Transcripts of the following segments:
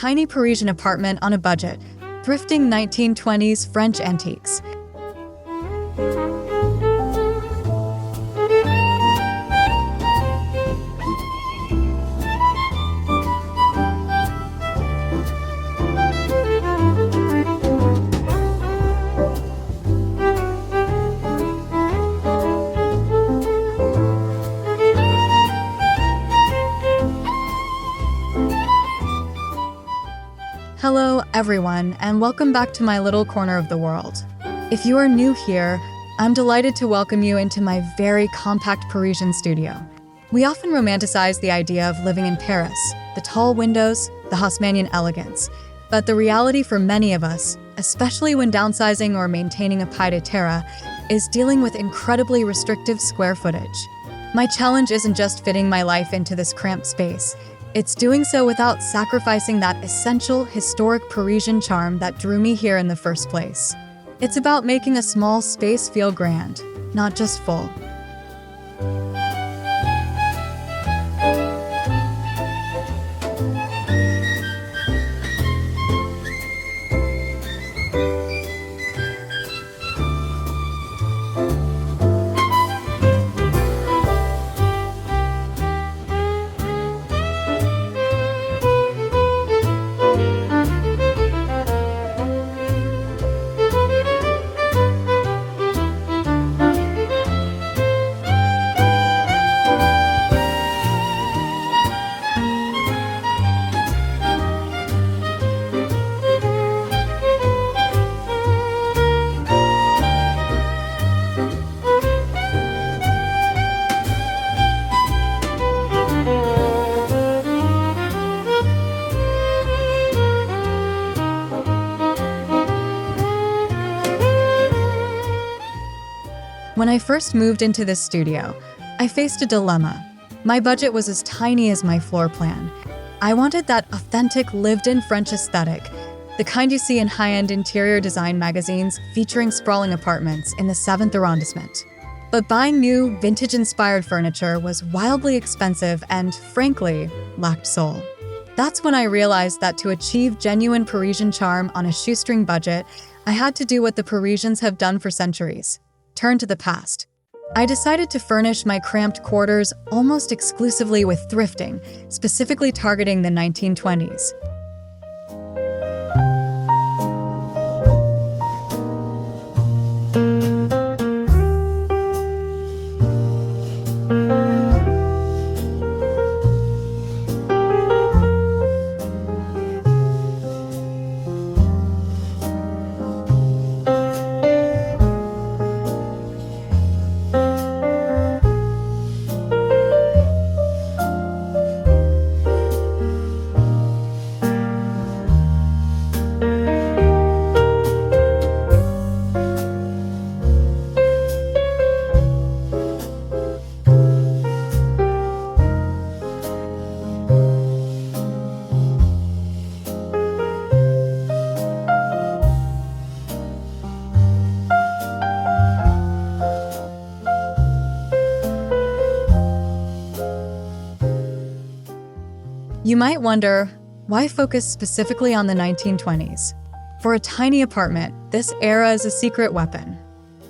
tiny Parisian apartment on a budget, thrifting 1920s French antiques. Hello, everyone, and welcome back to my little corner of the world. If you are new here, I'm delighted to welcome you into my very compact Parisian studio. We often romanticize the idea of living in Paris, the tall windows, the Haussmannian elegance. But the reality for many of us, especially when downsizing or maintaining a pied-à-terre, is dealing with incredibly restrictive square footage. My challenge isn't just fitting my life into this cramped space. It's doing so without sacrificing that essential, historic Parisian charm that drew me here in the first place. It's about making a small space feel grand, not just full. When I first moved into this studio, I faced a dilemma. My budget was as tiny as my floor plan. I wanted that authentic, lived-in French aesthetic, the kind you see in high-end interior design magazines featuring sprawling apartments in the 7th arrondissement. But buying new, vintage-inspired furniture was wildly expensive and, frankly, lacked soul. That's when I realized that to achieve genuine Parisian charm on a shoestring budget, I had to do what the Parisians have done for centuries: turn to the past. I decided to furnish my cramped quarters almost exclusively with thrifting, specifically targeting the 1920s. You might wonder, why focus specifically on the 1920s? For a tiny apartment, this era is a secret weapon.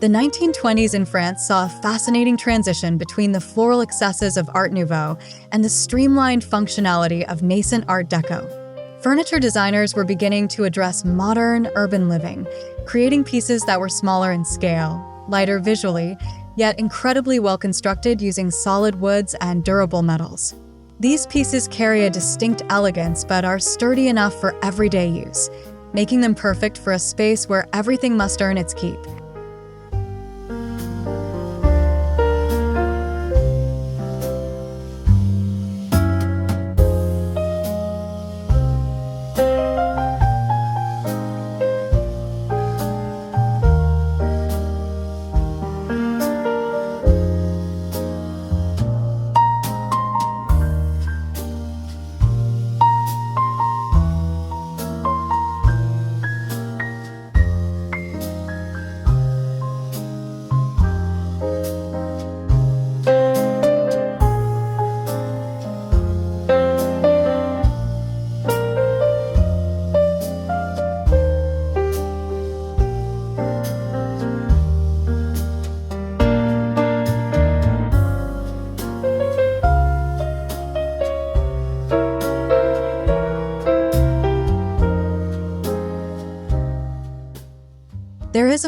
The 1920s in France saw a fascinating transition between the floral excesses of Art Nouveau and the streamlined functionality of nascent Art Deco. Furniture designers were beginning to address modern, urban living, creating pieces that were smaller in scale, lighter visually, yet incredibly well-constructed using solid woods and durable metals. These pieces carry a distinct elegance but are sturdy enough for everyday use, making them perfect for a space where everything must earn its keep.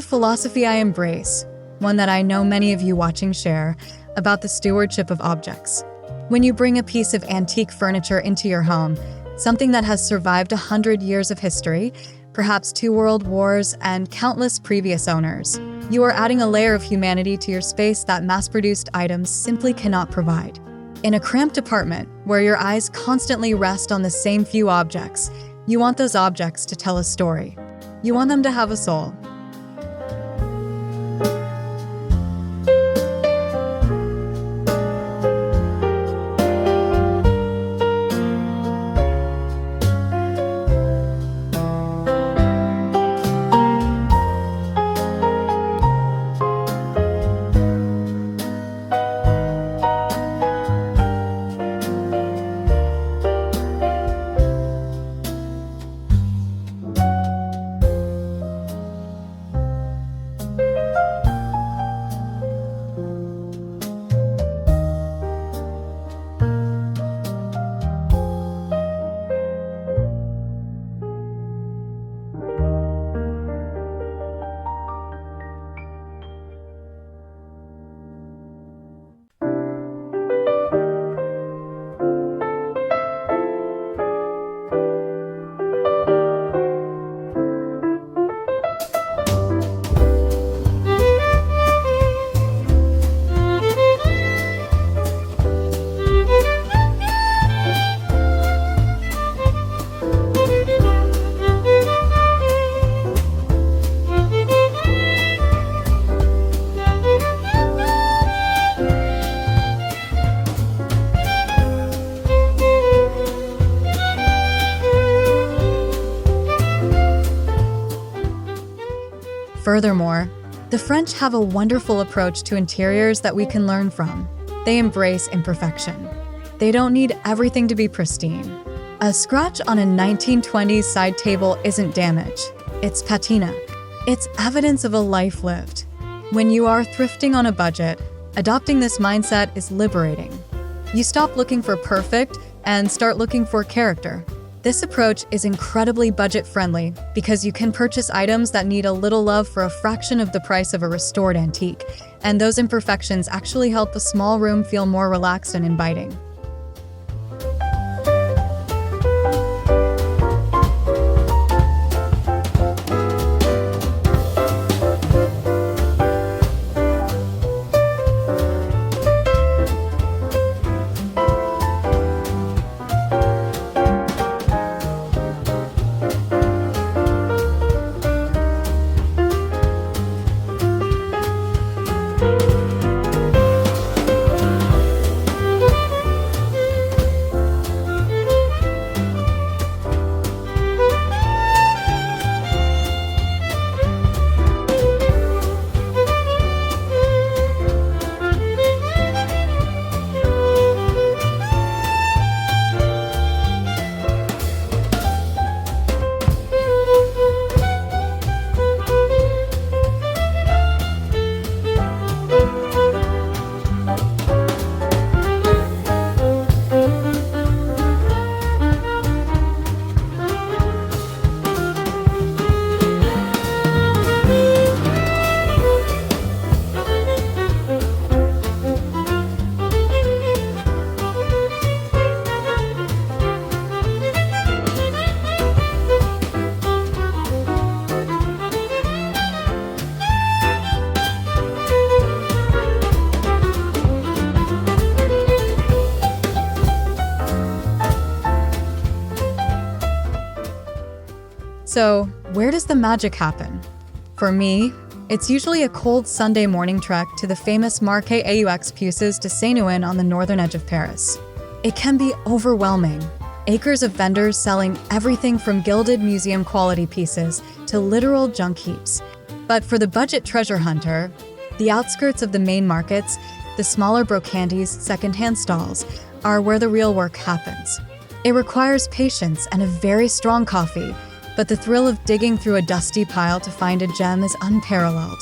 philosophy I embrace, one that I know many of you watching share, about the stewardship of objects. When you bring a piece of antique furniture into your home, something that has survived 100 years of history, perhaps 2 world wars, and countless previous owners, you are adding a layer of humanity to your space that mass-produced items simply cannot provide. In a cramped apartment, where your eyes constantly rest on the same few objects, you want those objects to tell a story. You want them to have a soul. Furthermore, the French have a wonderful approach to interiors that we can learn from. They embrace imperfection. They don't need everything to be pristine. A scratch on a 1920s side table isn't damage. It's patina. It's evidence of a life lived. When you are thrifting on a budget, adopting this mindset is liberating. You stop looking for perfect and start looking for character. This approach is incredibly budget-friendly because you can purchase items that need a little love for a fraction of the price of a restored antique, and those imperfections actually help a small room feel more relaxed and inviting. So, where does the magic happen? For me, it's usually a cold Sunday morning trek to the famous Marque aux Puces de Saint-Ouen on the northern edge of Paris. It can be overwhelming. Acres of vendors selling everything from gilded museum-quality pieces to literal junk heaps. But for the budget treasure hunter, the outskirts of the main markets, the smaller brocantes, secondhand stalls, are where the real work happens. It requires patience and a very strong coffee, but the thrill of digging through a dusty pile to find a gem is unparalleled.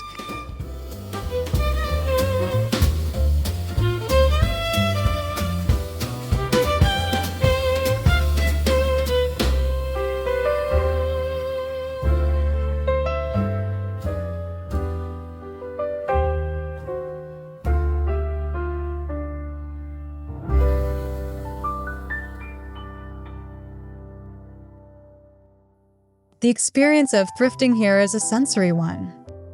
The experience of thrifting here is a sensory one.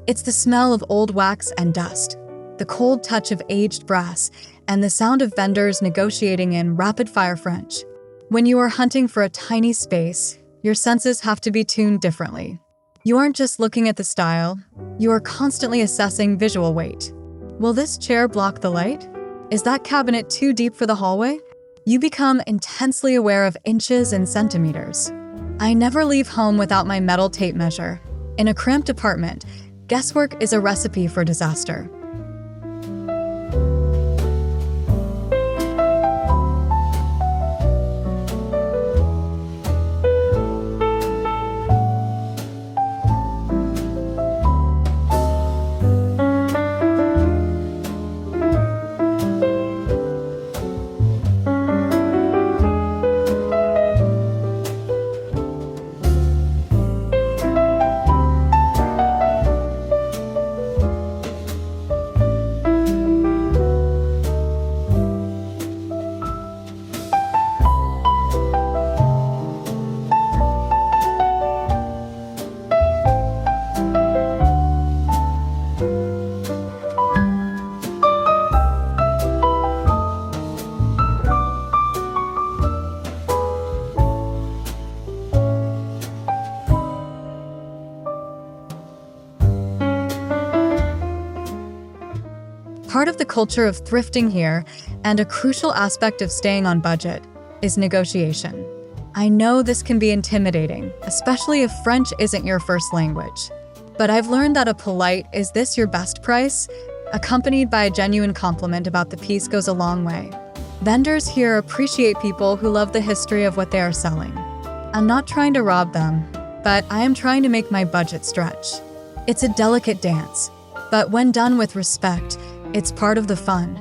It's the smell of old wax and dust, the cold touch of aged brass, and the sound of vendors negotiating in rapid-fire French. When you are hunting for a tiny space, your senses have to be tuned differently. You aren't just looking at the style, you are constantly assessing visual weight. Will this chair block the light? Is that cabinet too deep for the hallway? You become intensely aware of inches and centimeters. I never leave home without my metal tape measure. In a cramped apartment, guesswork is a recipe for disaster. Part of the culture of thrifting here, and a crucial aspect of staying on budget, is negotiation. I know this can be intimidating, especially if French isn't your first language. But I've learned that a polite "is this your best price?" accompanied by a genuine compliment about the piece goes a long way. Vendors here appreciate people who love the history of what they are selling. I'm not trying to rob them, but I am trying to make my budget stretch. It's a delicate dance, but when done with respect, it's part of the fun.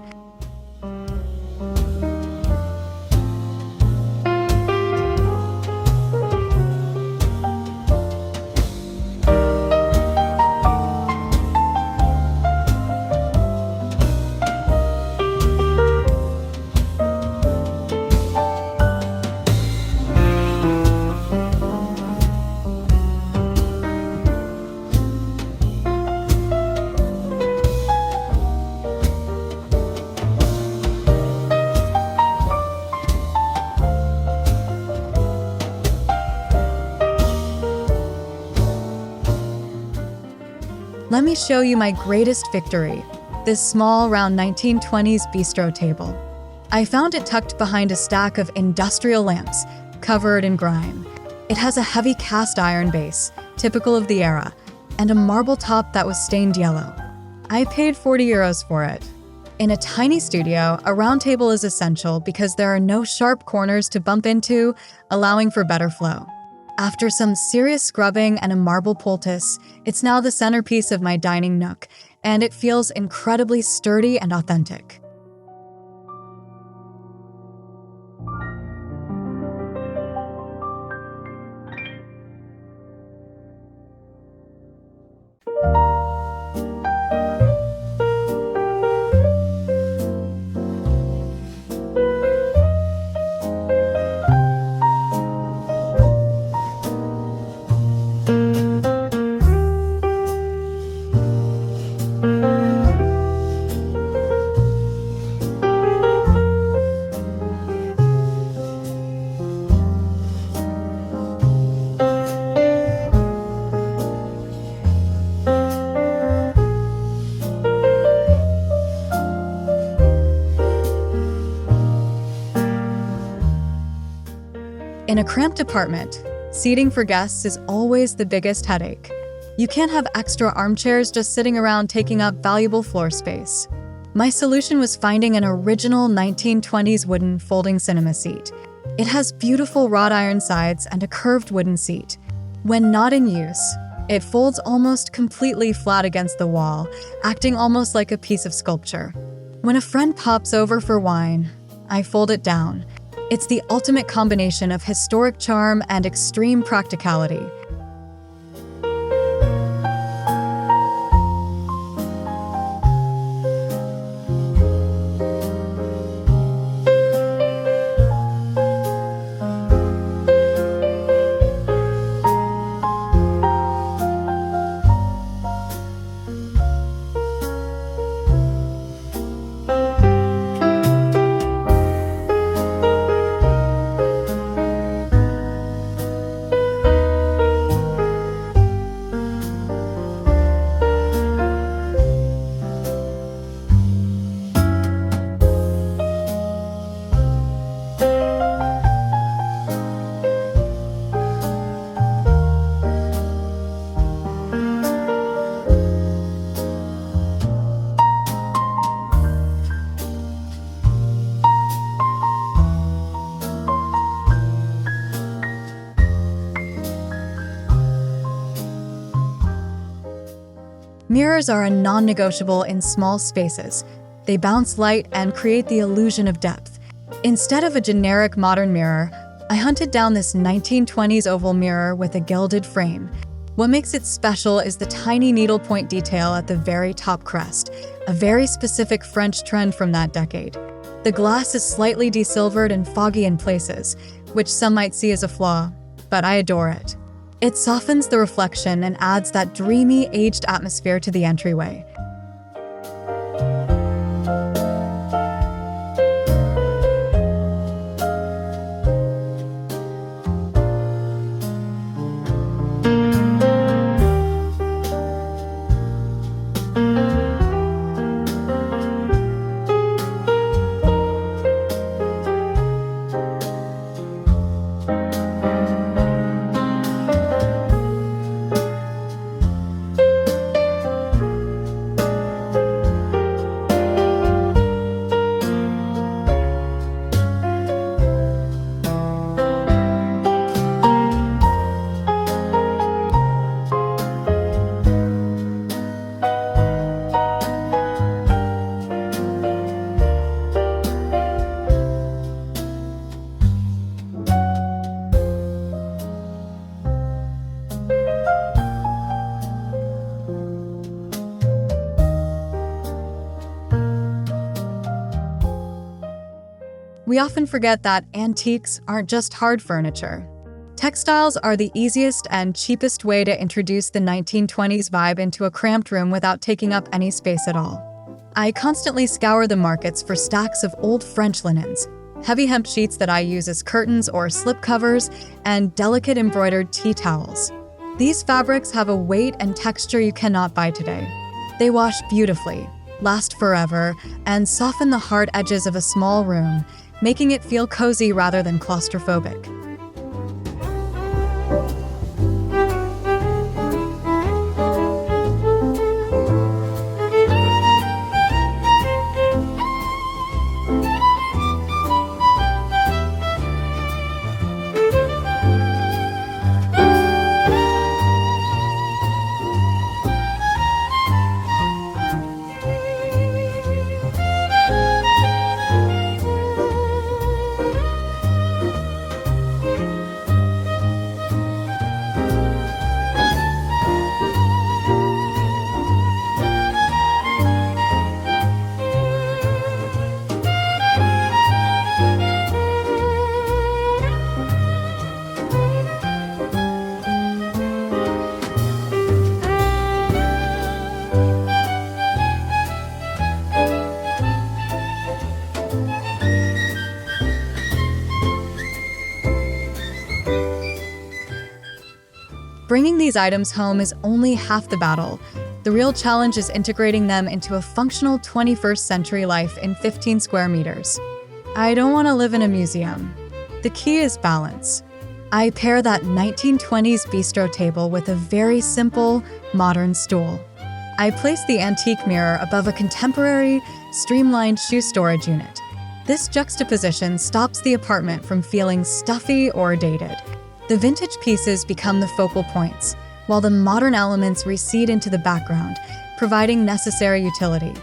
Let me show you my greatest victory, this small, round 1920s bistro table. I found it tucked behind a stack of industrial lamps, covered in grime. It has a heavy cast iron base, typical of the era, and a marble top that was stained yellow. I paid €40 for it. In a tiny studio, a round table is essential because there are no sharp corners to bump into, allowing for better flow. After some serious scrubbing and a marble poultice, it's now the centerpiece of my dining nook, and it feels incredibly sturdy and authentic. In a cramped apartment, seating for guests is always the biggest headache. You can't have extra armchairs just sitting around taking up valuable floor space. My solution was finding an original 1920s wooden folding cinema seat. It has beautiful wrought iron sides and a curved wooden seat. When not in use, it folds almost completely flat against the wall, acting almost like a piece of sculpture. When a friend pops over for wine, I fold it down. It's the ultimate combination of historic charm and extreme practicality. Mirrors are a non-negotiable in small spaces. They bounce light and create the illusion of depth. Instead of a generic modern mirror, I hunted down this 1920s oval mirror with a gilded frame. What makes it special is the tiny needlepoint detail at the very top crest, a very specific French trend from that decade. The glass is slightly desilvered and foggy in places, which some might see as a flaw, but I adore it. It softens the reflection and adds that dreamy, aged atmosphere to the entryway. We often forget that antiques aren't just hard furniture. Textiles are the easiest and cheapest way to introduce the 1920s vibe into a cramped room without taking up any space at all. I constantly scour the markets for stacks of old French linens, heavy hemp sheets that I use as curtains or slipcovers, and delicate embroidered tea towels. These fabrics have a weight and texture you cannot buy today. They wash beautifully, last forever, and soften the hard edges of a small room, making it feel cozy rather than claustrophobic. Bringing these items home is only half the battle. The real challenge is integrating them into a functional 21st century life in 15 square meters. I don't want to live in a museum. The key is balance. I pair that 1920s bistro table with a very simple, modern stool. I place the antique mirror above a contemporary, streamlined shoe storage unit. This juxtaposition stops the apartment from feeling stuffy or dated. The vintage pieces become the focal points, while the modern elements recede into the background, providing necessary utility.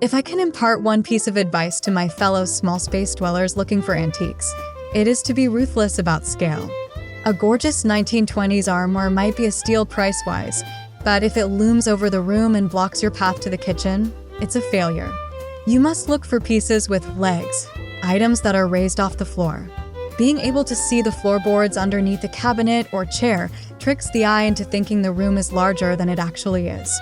If I can impart one piece of advice to my fellow small space dwellers looking for antiques, it is to be ruthless about scale. A gorgeous 1920s armoire might be a steal price-wise, but if it looms over the room and blocks your path to the kitchen, it's a failure. You must look for pieces with legs, items that are raised off the floor. Being able to see the floorboards underneath a cabinet or chair tricks the eye into thinking the room is larger than it actually is.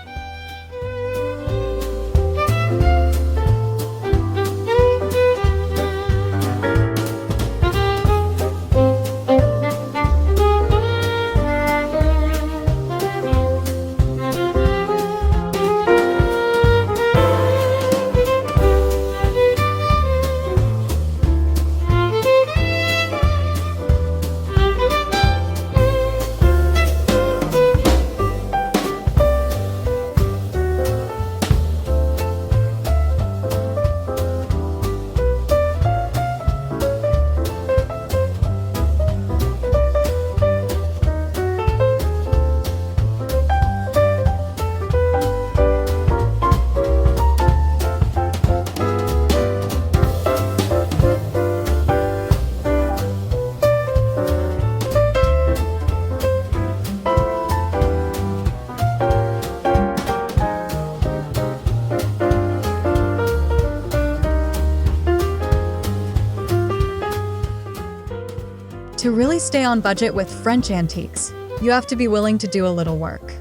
To really stay on budget with French antiques, you have to be willing to do a little work.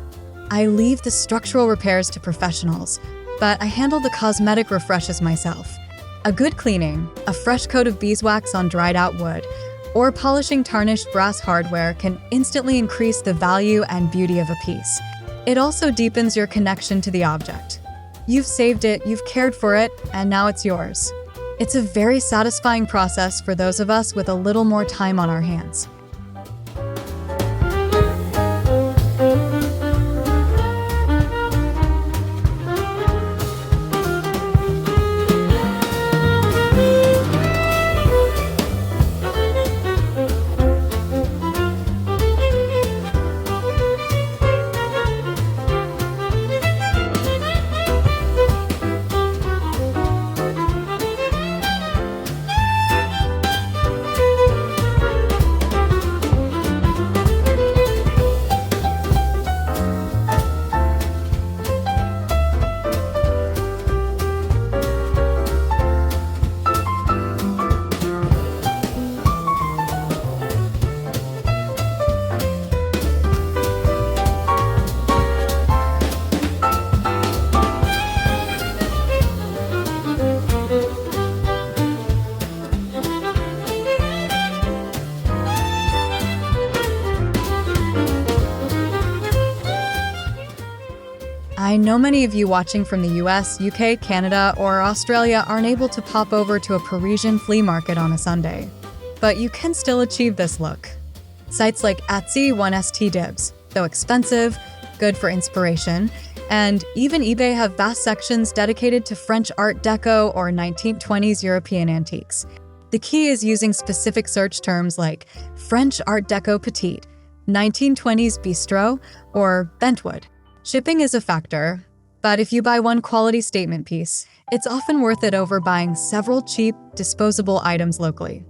I leave the structural repairs to professionals, but I handle the cosmetic refreshes myself. A good cleaning, a fresh coat of beeswax on dried out wood, or polishing tarnished brass hardware can instantly increase the value and beauty of a piece. It also deepens your connection to the object. You've saved it, you've cared for it, and now it's yours. It's a very satisfying process for those of us with a little more time on our hands. I know many of you watching from the US, UK, Canada, or Australia aren't able to pop over to a Parisian flea market on a Sunday. But you can still achieve this look. Sites like Etsy 1st dibs, though expensive, good for inspiration, and even eBay have vast sections dedicated to French Art Deco or 1920s European antiques. The key is using specific search terms like French Art Deco Petite, 1920s Bistro, or Bentwood. Shipping is a factor, but if you buy one quality statement piece, it's often worth it over buying several cheap, disposable items locally.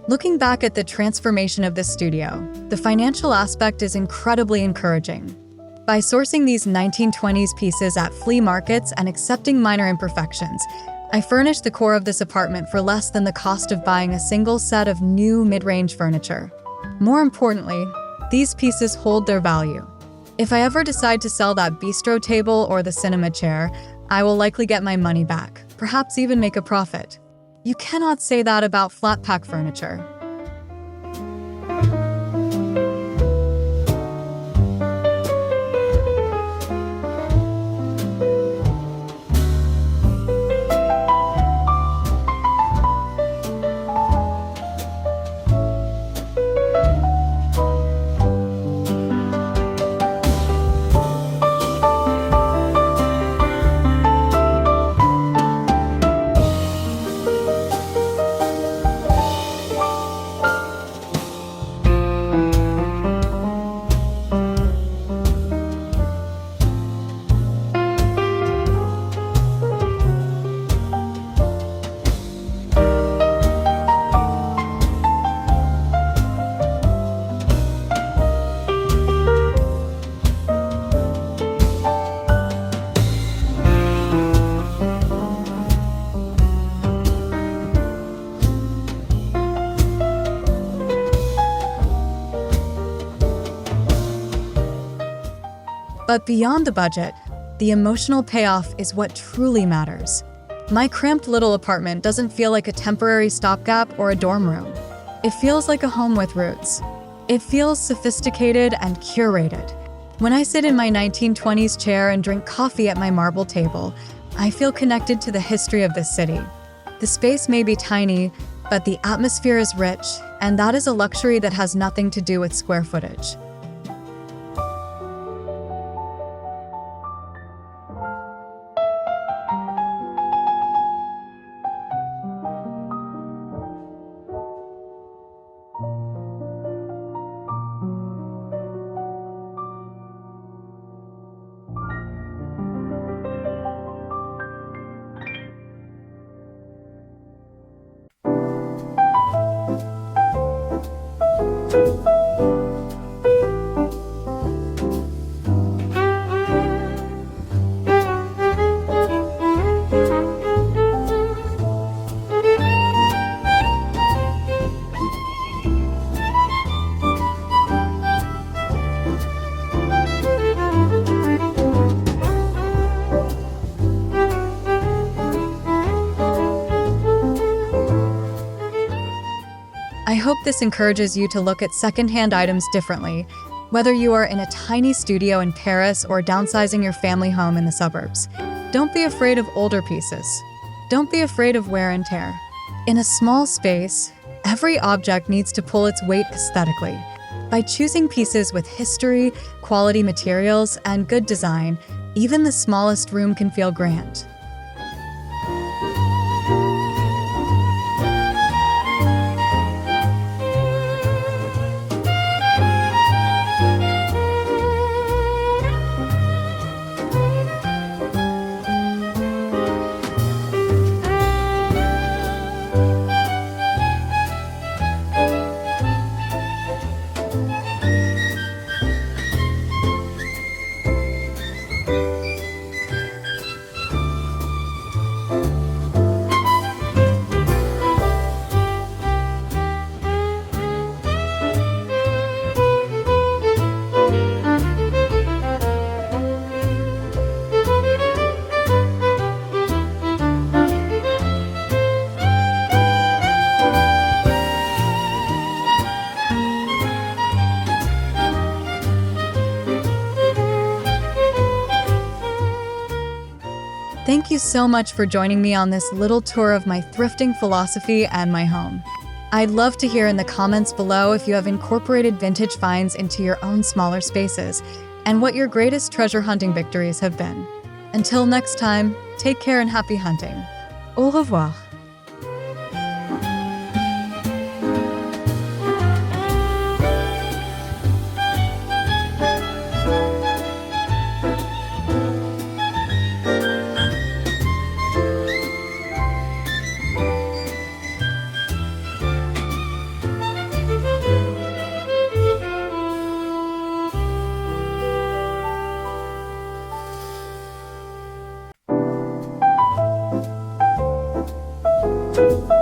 Looking back at the transformation of this studio, the financial aspect is incredibly encouraging. By sourcing these 1920s pieces at flea markets and accepting minor imperfections, I furnished the core of this apartment for less than the cost of buying a single set of new mid-range furniture. More importantly, these pieces hold their value. If I ever decide to sell that bistro table or the cinema chair, I will likely get my money back, perhaps even make a profit. You cannot say that about flat pack furniture. But beyond the budget, the emotional payoff is what truly matters. My cramped little apartment doesn't feel like a temporary stopgap or a dorm room. It feels like a home with roots. It feels sophisticated and curated. When I sit in my 1920s chair and drink coffee at my marble table, I feel connected to the history of this city. The space may be tiny, but the atmosphere is rich, and that is a luxury that has nothing to do with square footage. I hope this encourages you to look at secondhand items differently, whether you are in a tiny studio in Paris or downsizing your family home in the suburbs. Don't be afraid of older pieces. Don't be afraid of wear and tear. In a small space, every object needs to pull its weight aesthetically. By choosing pieces with history, quality materials, and good design, even the smallest room can feel grand. Thank you so much for joining me on this little tour of my thrifting philosophy and my home. I'd love to hear in the comments below if you have incorporated vintage finds into your own smaller spaces and what your greatest treasure hunting victories have been. Until next time, take care and happy hunting. Au revoir. Thank you.